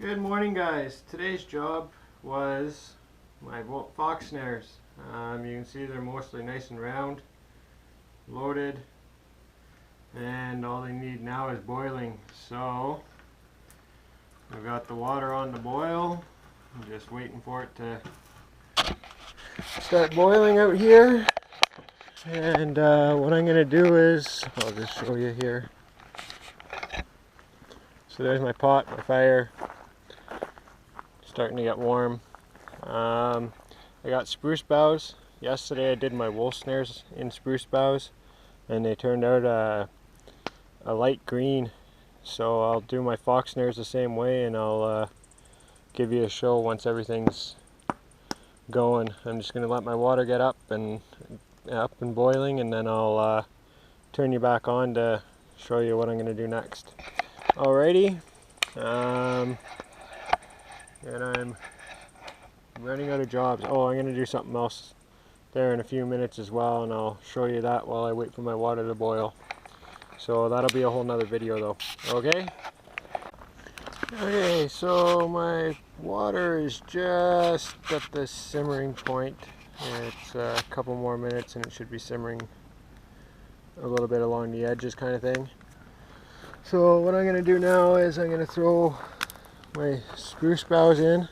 Good morning, guys. Today's job was my Fox Snares. You can see they're mostly nice and round, loaded, and all they need now is boiling. So I've got the water on the boil. I'm just waiting for it to start boiling out here. And what I'm going to do is, I'll just show you here. So there's my pot, my fire. Starting to get warm. I got spruce boughs. Yesterday I did my wolf snares in spruce boughs and they turned out a light green. So I'll do my fox snares the same way, and I'll give you a show once everything's going. I'm just going to let my water get up and boiling, and then I'll turn you back on to show you what I'm going to do next. Alrighty. And I'm running out of jobs. Oh, I'm going to do something else there in a few minutes as well, and I'll show you that while I wait for my water to boil. So that'll be a whole nother video though. Okay? Okay, so my water is just at the simmering point. It's a couple more minutes and it should be simmering a little bit along the edges kind of thing. So what I'm going to do now is I'm going to throw my spruce boughs in,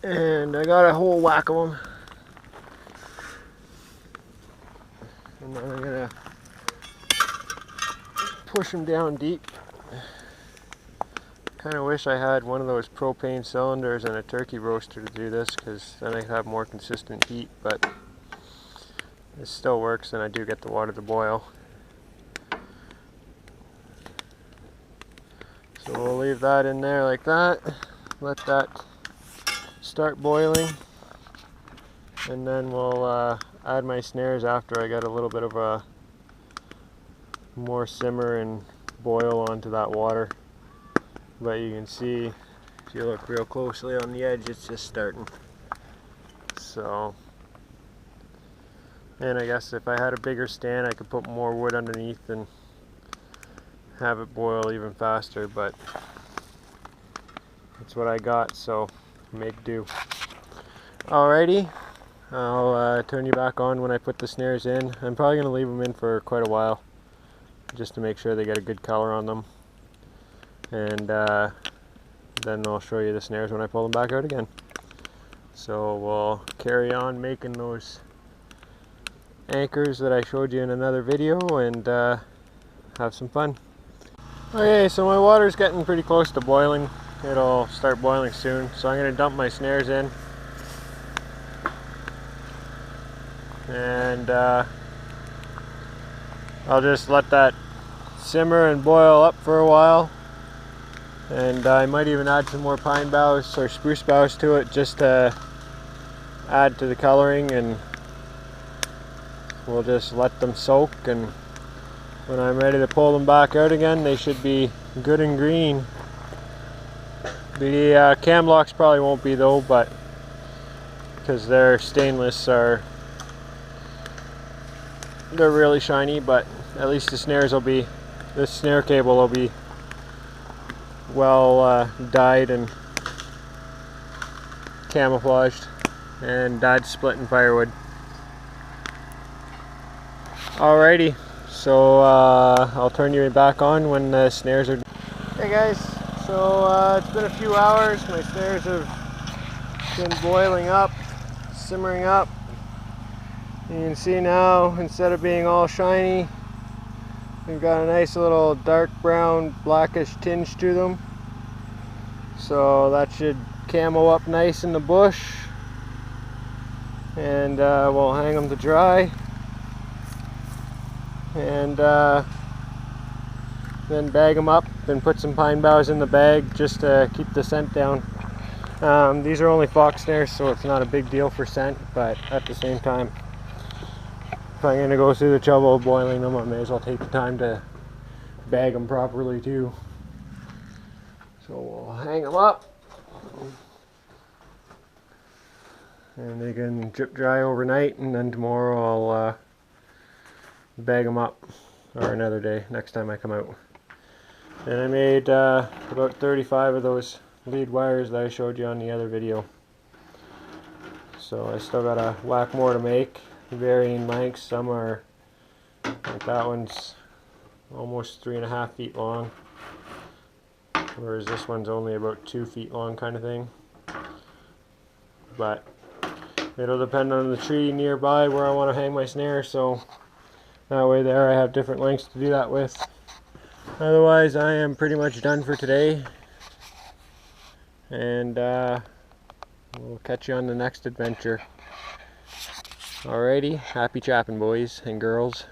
and I got a whole whack of them, and then I'm going to push them down deep. Kind of wish I had one of those propane cylinders and a turkey roaster to do this, because then I could have more consistent heat, but it still works and I do get the water to boil. So we'll leave that in there like that, let that start boiling, and then we'll add my snares after I get a little bit of a more simmer and boil onto that water. But you can see, if you look real closely on the edge, it's just starting. So, and I guess if I had a bigger stand I could put more wood underneath and have it boil even faster, but that's what I got, so make do. Alrighty, I'll turn you back on when I put the snares in. I'm probably going to leave them in for quite a while, just to make sure they get a good color on them. And then I'll show you the snares when I pull them back out again. So we'll carry on making those anchors that I showed you in another video, and have some fun. Okay, so my water's getting pretty close to boiling. It'll start boiling soon, so I'm going to dump my snares in. And I'll just let that simmer and boil up for a while. And I might even add some more pine boughs or spruce boughs to it, just to add to the coloring, and we'll just let them soak, and when I'm ready to pull them back out again, they should be good and green. The cam locks probably won't be though, but because they're stainless, they're really shiny, but at least the snares will be, this snare cable will be well dyed and camouflaged and dyed splitting firewood. Alrighty, so I'll turn you back on when the snares are. Hey guys, so it's been a few hours. My snares have been boiling up, simmering up. You can see now, instead of being all shiny, we've got a nice little dark brown blackish tinge to them. So that should camo up nice in the bush, and we'll hang them to dry, and then bag them up and put some pine boughs in the bag just to keep the scent down. These are only fox snares, so it's not a big deal for scent, but at the same time, if I'm going to go through the trouble of boiling them, I may as well take the time to bag them properly too. So we'll hang them up, and they can drip dry overnight, and then tomorrow I'll bag them up, or another day, next time I come out. And I made about 35 of those lead wires that I showed you on the other video. So I still got a whack more to make, varying lengths. Some are, like that one's almost 3.5 feet long, whereas this one's only about 2 feet long kind of thing. But it'll depend on the tree nearby where I want to hang my snare, so that way there I have different lengths to do that with. Otherwise I am pretty much done for today, and we'll catch you on the next adventure. Alrighty, happy trapping, boys and girls.